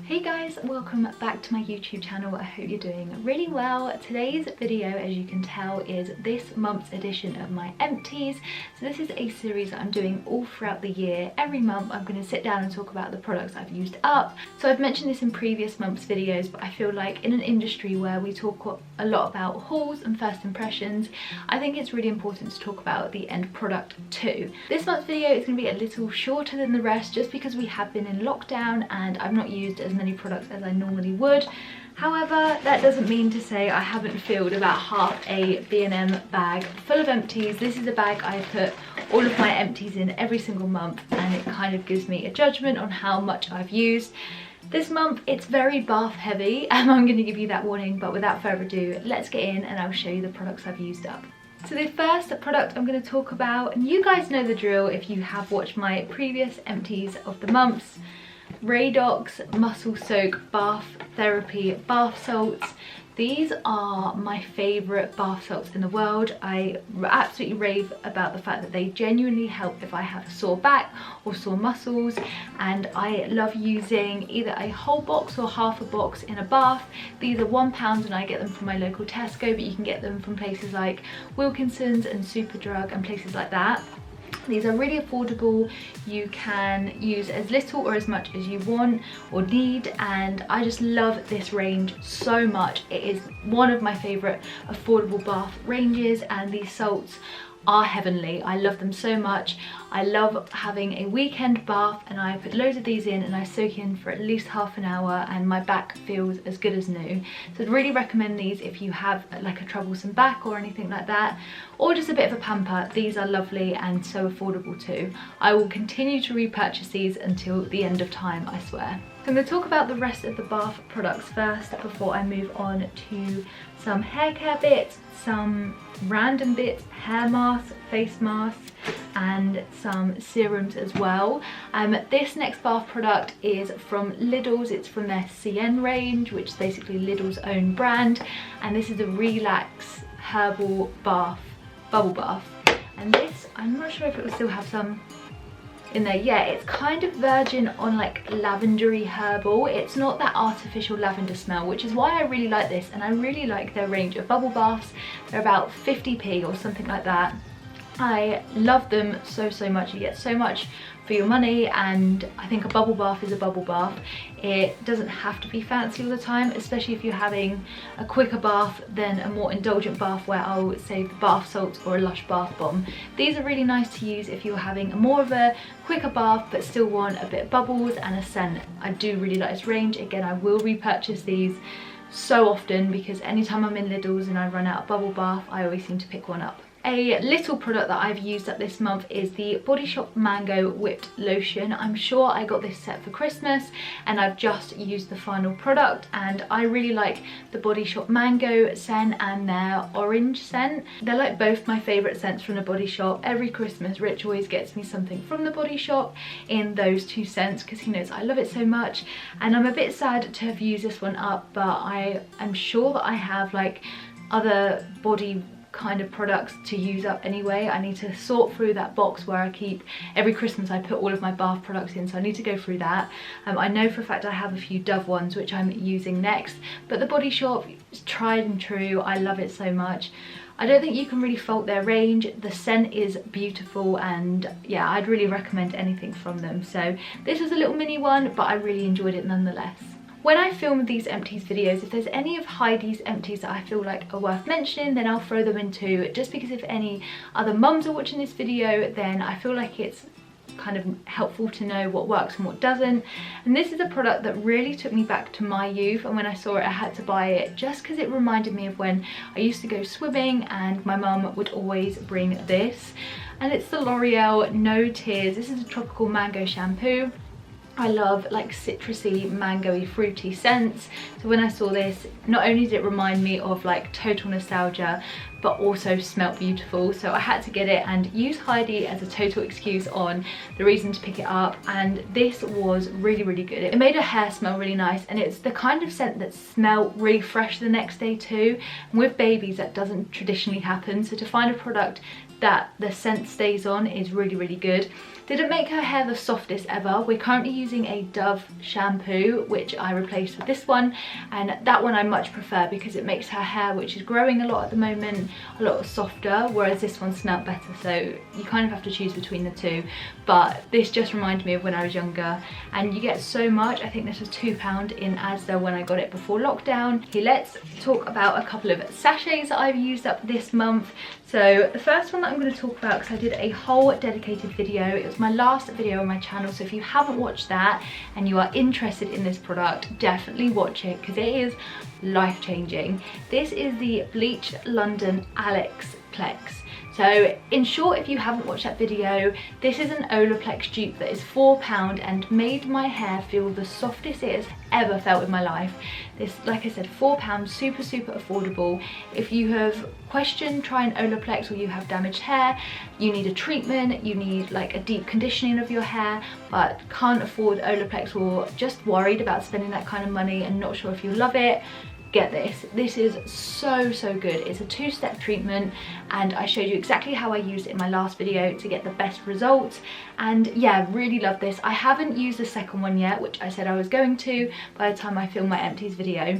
Hey guys, welcome back to my YouTube channel. I hope you're doing really well. Today's video, as you can tell, is this month's edition of my empties. So this is a series that I'm doing all throughout the year. Every month I'm going to sit down and talk about the products I've used up. So I've mentioned this in previous months' videos, but I feel like in an industry where we talk a lot about hauls and first impressions, I think it's really important to talk about the end product too. This month's video is going to be a little shorter than the rest just because we have been in lockdown and I've not used as many products as I normally would. However, that doesn't mean to say I haven't filled about half a B&M bag full of empties. This is a bag I put all of my empties in every single month, and it kind of gives me a judgment on how much I've used. This month it's very bath heavy, and I'm going to give you that warning, but without further ado, let's get in and I'll show you the products I've used up. So the first product I'm going to talk about, and you guys know the drill if you have watched my previous empties of the months, Radox Muscle Soak Bath Therapy Bath Salts. These are my favourite bath salts in the world. I absolutely rave about the fact that they genuinely help if I have a sore back or sore muscles, and I love using either a whole box or half a box in a bath. These are £1 and I get them from my local Tesco, but you can get them from places like Wilkinson's and Superdrug and places like that. These are really affordable. You can use as little or as much as you want or need, and I just love this range so much. It is one of my favourite affordable bath ranges, and these salts are heavenly. I love them so much. I love having a weekend bath and I put loads of these in and I soak in for at least half an hour and my back feels as good as new. So I'd really recommend these if you have like a troublesome back or anything like that, or just a bit of a pamper. These are lovely and so affordable too. I will continue to repurchase these until the end of time, I swear. So I'm going to talk about the rest of the bath products first before I move on to some hair care bits, some random bits, hair masks, face masks, and some serums as well. This next bath product is from Lidl's. It's from their CN range, which is basically Lidl's own brand, and this is a Relax Herbal Bath Bubble Bath. And this, I'm not sure if it will still have some in there. Yeah, it's kind of virgin on like lavendery herbal. It's not that artificial lavender smell, which is why I really like this, and I really like their range of bubble baths. They're about 50p or something like that. I love them so much. You get so much for your money, and I think a bubble bath is a bubble bath. It doesn't have to be fancy all the time, especially if you're having a quicker bath than a more indulgent bath where I'll save the bath salts or a Lush bath bomb. These are really nice to use if you're having more of a quicker bath but still want a bit of bubbles and a scent. I do really like this range. Again, I will repurchase these so often because anytime I'm in Lidl's and I run out of bubble bath, I always seem to pick one up. A little product that I've used up this month is the Body Shop Mango Whipped Lotion. I'm sure I got this set for Christmas and I've just used the final product, and I really like the Body Shop Mango scent and their orange scent. They're like both my favourite scents from the Body Shop. Every Christmas Rich always gets me something from the Body Shop in those two scents because he knows I love it so much, and I'm a bit sad to have used this one up, but I am sure that I have like other body kind of products to use up anyway. I need to sort through that box where I keep, every Christmas I put all of my bath products in, so I need to go through that. I know for a fact I have a few Dove ones which I'm using next, but the Body Shop is tried and true. I love it so much. I don't think you can really fault their range. The scent is beautiful, and yeah, I'd really recommend anything from them. So this was a little mini one, but I really enjoyed it nonetheless. When I film these empties videos, if there's any of Heidi's empties that I feel like are worth mentioning, then I'll throw them in too, just because if any other mums are watching this video, then I feel like it's kind of helpful to know what works and what doesn't. And this is a product that really took me back to my youth, and when I saw it I had to buy it just because it reminded me of when I used to go swimming and my mum would always bring this, and it's the L'Oreal No Tears. This is a tropical mango shampoo. I love like citrusy, mango-y, fruity scents. So when I saw this, not only did it remind me of like total nostalgia, but also smelt beautiful. So I had to get it and use Heidi as a total excuse on the reason to pick it up. And this was really good. It made her hair smell really nice, and it's the kind of scent that smelled really fresh the next day too. And with babies that doesn't traditionally happen, so to find a product that the scent stays on is really, really good. Didn't make her hair the softest ever. We're currently using a Dove shampoo, which I replaced with this one, and that one I much prefer because it makes her hair, which is growing a lot at the moment, a lot softer, whereas this one smelled better. So you kind of have to choose between the two, but this just reminded me of when I was younger, and you get so much. I think this was £2 in Asda when I got it before lockdown. Okay, let's talk about a couple of sachets that I've used up this month. So the first one that I'm going to talk about, because I did a whole dedicated video, it was my last video on my channel, so if you haven't watched that and you are interested in this product, definitely watch it because it is life-changing. This is the Bleach London Alex Plex. So in short, if you haven't watched that video, this is an Olaplex dupe that is £4 and made my hair feel the softest it has ever felt in my life. This, like I said, £4, super, super affordable. If you have questioned trying Olaplex or you have damaged hair, you need a treatment, you need like a deep conditioning of your hair, but can't afford Olaplex or just worried about spending that kind of money and not sure if you love it, get this. This is so, so good. It's a two-step treatment, and I showed you exactly how I used it in my last video to get the best results. And yeah, really love this. I haven't used the second one yet, which I said I was going to by the time I film my empties video.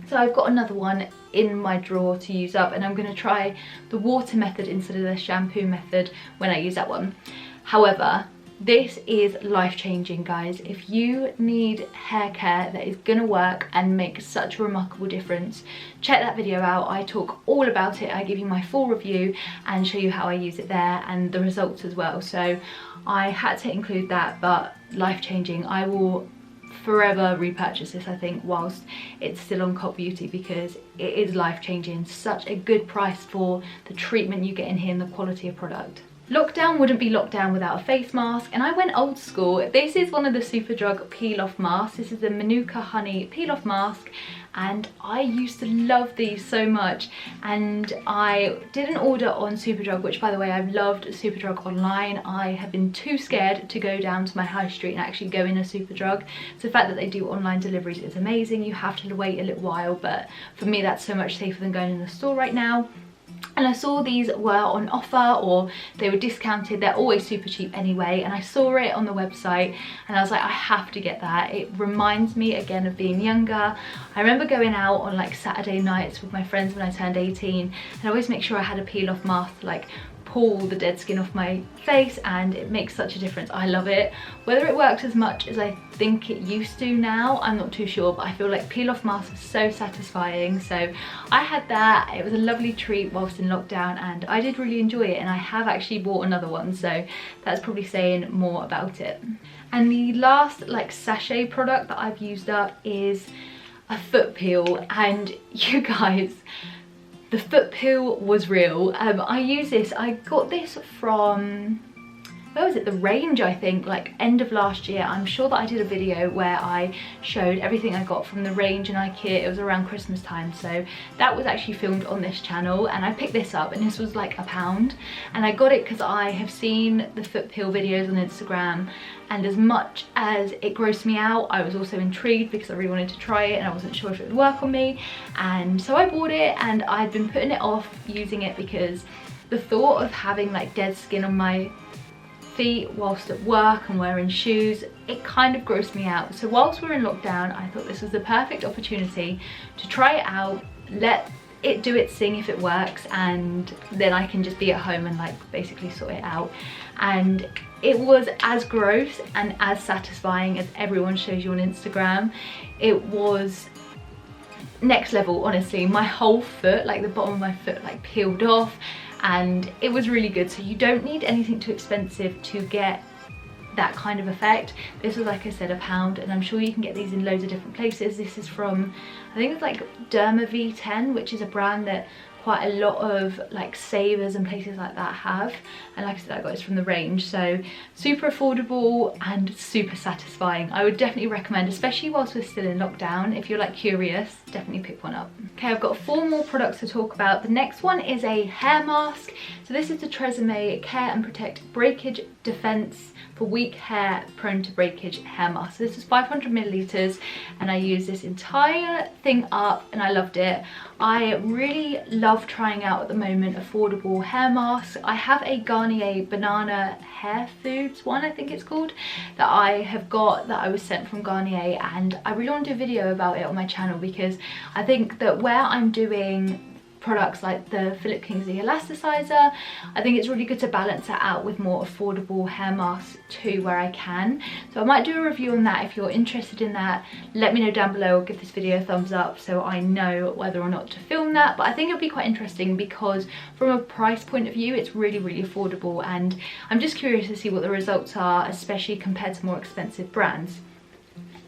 So I've got another one in my drawer to use up, and I'm going to try the water method instead of the shampoo method when I use that one. However, this is life-changing, guys. If you need hair care that is gonna work and make such a remarkable difference, check that video out. I talk all about it. I give you my full review and show you how I use it there and the results as well. So I had to include that, but life-changing. I will forever repurchase this, I think, whilst it's still on Cult Beauty, because it is life-changing. Such a good price for the treatment you get in here and the quality of product. Lockdown wouldn't be lockdown without a face mask, and I went old school. This is one of the Superdrug peel-off masks. This is the Manuka Honey peel-off mask, and I used to love these so much. And I did an order on Superdrug, which, by the way, I've loved Superdrug online. I have been too scared to go down to my high street and actually go in a Superdrug. So the fact that they do online deliveries is amazing. You have to wait a little while, but for me that's so much safer than going in the store right now. And I saw these were on offer or they were discounted. They're always super cheap anyway, and I saw it on the website and I was like, I have to get that. It reminds me again of being younger. I remember going out on like Saturday nights with my friends when I turned 18, and I always make sure I had a peel off mask to like pull the dead skin off my face, and it makes such a difference. I love it. Whether it works as much as I think it used to now, I'm not too sure, but I feel like peel off masks are so satisfying. So I had that. It was a lovely treat whilst in lockdown, and I did really enjoy it, and I have actually bought another one, so that's probably saying more about it. And the last like sachet product that I've used up is a foot peel, and you guys, the foot peel was real. I use this, I got this from, where was it, the Range, I think, like end of last year. I'm sure that I did a video where I showed everything I got from the Range and IKEA. It was around Christmas time, so that was actually filmed on this channel, and I picked this up and this was like £1, and I got it because I have seen the foot peel videos on Instagram, and as much as it grossed me out, I was also intrigued because I really wanted to try it and I wasn't sure if it would work on me, and so I bought it, and I'd been putting it off using it because the thought of having like dead skin on my feet whilst at work and wearing shoes, it kind of grossed me out. So whilst we're in lockdown, I thought this was the perfect opportunity to try it out, let it do its thing if it works, and then I can just be at home and like basically sort it out. And it was as gross and as satisfying as everyone shows you on Instagram. It was next level, honestly. My whole foot, like the bottom of my foot, like peeled off, and it was really good. So you don't need anything too expensive to get that kind of effect. This was, like I said, £1, and I'm sure you can get these in loads of different places. This is from, I think it's like Derma V10, which is a brand that quite a lot of like Savers and places like that have, and like I said, I got this from the Range. So super affordable and super satisfying. I would definitely recommend, especially whilst we're still in lockdown. If you're like curious, definitely pick one up. Okay, I've got 4 more products to talk about. The next one is a hair mask. So this is the Tresemme Care and Protect Breakage Defense for weak hair prone to breakage hair mask. So this is 500 milliliters, and I used this entire thing up and I loved it. I really love love trying out at the moment affordable hair masks. I have a Garnier Banana Hair Foods one, I think it's called, that I have got, that I was sent from Garnier, and I really want to do a video about it on my channel because I think that where I'm doing products like the Philip Kingsley elasticizer, I think it's really good to balance that out with more affordable hair masks too where I can. So I might do a review on that. If you're interested in that, let me know down below, or give this video a thumbs up so I know whether or not to film that. But I think it'll be quite interesting because from a price point of view it's really affordable, and I'm just curious to see what the results are, especially compared to more expensive brands.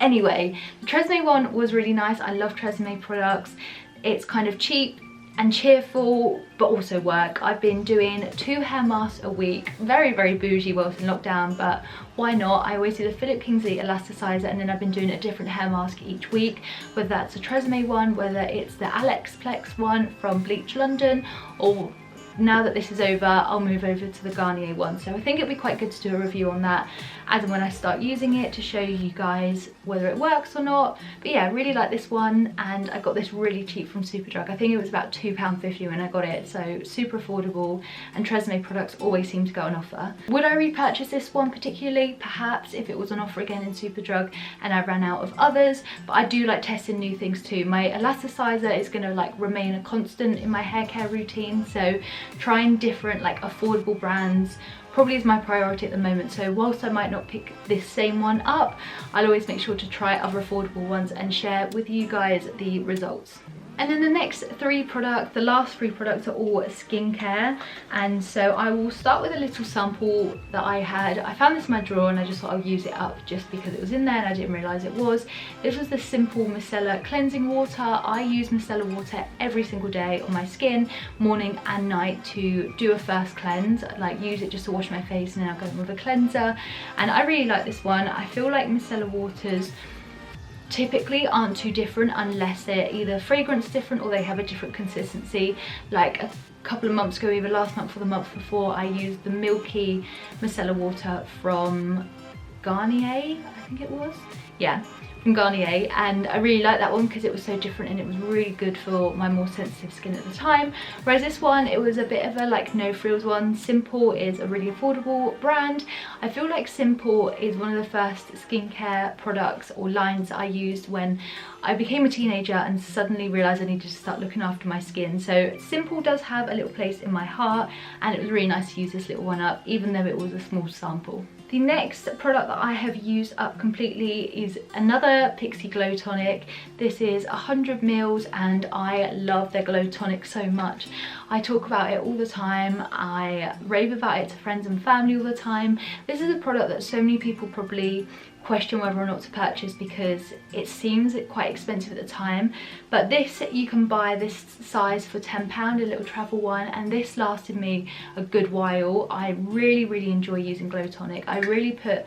Anyway, the Tresemme one was really nice. I love Tresemme products. It's kind of cheap and cheerful, but also work. I've been doing 2 hair masks a week, very bougie whilst in lockdown, but why not? I always do the Philip Kingsley elasticizer, and then I've been doing a different hair mask each week, whether that's a Tresemme one, whether it's the Alexplex one from Bleach London, or now that this is over, I'll move over to the Garnier one. So I think it'd be quite good to do a review on that as and when I start using it, to show you guys whether it works or not. But yeah, I really like this one, and I got this really cheap from Superdrug. I think it was about £2.50 when I got it, so super affordable, and Tresemme products always seem to go on offer. Would I repurchase this one particularly? Perhaps, if it was on offer again in Superdrug and I ran out of others, but I do like testing new things too. My elasticizer is going to like remain a constant in my hair care routine, so trying different like affordable brands probably is my priority at the moment. So whilst I might not pick this same one up, I'll always make sure to try other affordable ones and share with you guys the results. And then the next 3 products, the last 3 products, are all skincare, and so I will start with a little sample that I had. I found this in my drawer and I just thought I'll use it up just because it was in there and I didn't realise it was. This was the Simple Micellar Cleansing Water. I use micellar water every single day on my skin, morning and night, to do a first cleanse. Like, use it just to wash my face and then I'll go in with a cleanser, and I really like this one. I feel like micellar waters typically aren't too different unless they're either fragrance different or they have a different consistency. Like a couple of months ago, either last month or the month before, I used the Milky Micellar Water from Garnier, I think it was, yeah, from Garnier, and I really liked that one because it was so different and it was really good for my more sensitive skin at the time. Whereas this one, it was a bit of a like no frills one. Simple is a really affordable brand. I feel like Simple is one of the first skincare products or lines that I used when I became a teenager and suddenly realised I needed to start looking after my skin. So Simple does have a little place in my heart, and it was really nice to use this little one up, even though it was a small sample. The next product that I have used up completely is another Pixi Glow Tonic. This is 100 ml and I love their Glow Tonic so much. I talk about it all the time. I rave about it to friends and family all the time. This is a product that so many people probably question whether or not to purchase because it seems quite expensive at the time, but this, you can buy this size for £10, a little travel one, and this lasted me a good while. I really enjoy using Glow Tonic. I really put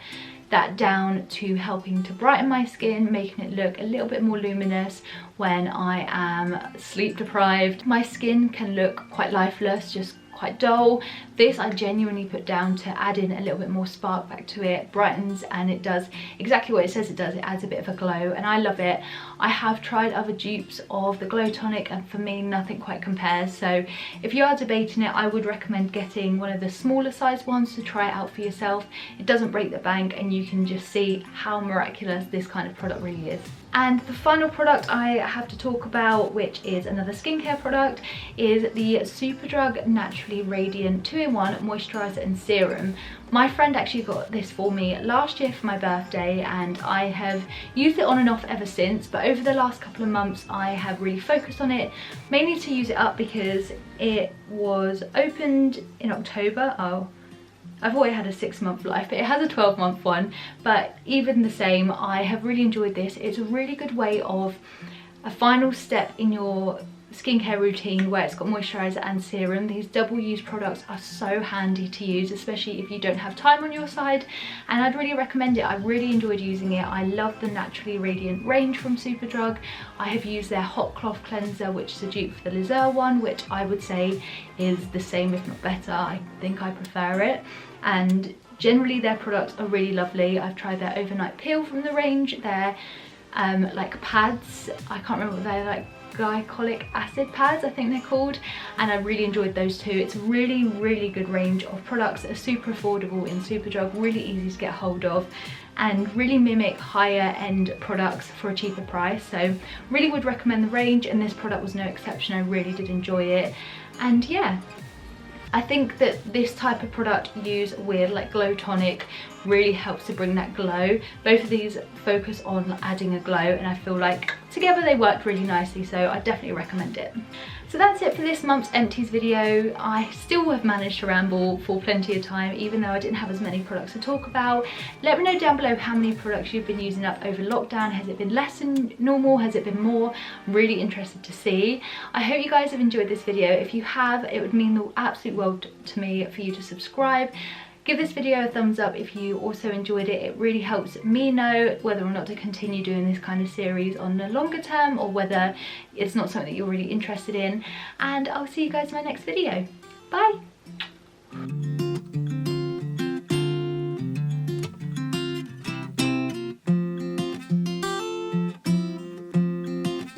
that down to helping to brighten my skin, making it look a little bit more luminous when I am sleep deprived. My skin can look quite lifeless, just quite dull. This I genuinely put down to add in a little bit more spark back to it, brightens, and it does exactly what it says it does. It adds a bit of a glow and I love it. I have tried other dupes of the Glow Tonic and for me nothing quite compares, so if you are debating it, I would recommend getting one of the smaller size ones to try it out for yourself. It doesn't break the bank and you can just see how miraculous this kind of product really is. And the final product I have to talk about, which is another skincare product, is the Superdrug Naturally Radiant 2-in-1 Moisturiser and Serum. My friend actually got this for me last year for my birthday and I have used it on and off ever since, but over the last couple of months I have really focused on it, mainly to use it up because it was opened in October. Oh, I've always had a 6-month life, but it has a 12-month one. But even the same, I have really enjoyed this. It's a really good way of a final step in your skincare routine where it's got moisturiser and serum. These double use products are so handy to use, especially if you don't have time on your side, and I'd really recommend it. I really enjoyed using it. I love the Naturally Radiant range from Superdrug. I have used their Hot Cloth Cleanser, which is a dupe for the Lizelle one, which I would say is the same if not better. I think I prefer it, and generally their products are really lovely. I've tried their Overnight Peel from the range, their like pads, I can't remember what they're like glycolic acid pads, I think they're called, and I really enjoyed those two. It's a really good range of products that are super affordable in Superdrug, really easy to get hold of, and really mimic higher end products for a cheaper price. So really would recommend the range, and this product was no exception. I really did enjoy it. And yeah, I think that this type of product used with like Glow Tonic really helps to bring that glow. Both of these focus on adding a glow, and I feel like together they worked really nicely, so I definitely recommend it. So that's it for this month's Empties video. I still have managed to ramble for plenty of time, even though I didn't have as many products to talk about. Let me know down below how many products you've been using up over lockdown. Has it been less than normal? Has it been more? I'm really interested to see. I hope you guys have enjoyed this video. If you have, it would mean the absolute world to me for you to subscribe. Give this video a thumbs up if you also enjoyed it. It really helps me know whether or not to continue doing this kind of series on the longer term, or whether it's not something that you're really interested in. And I'll see you guys in my next video. Bye!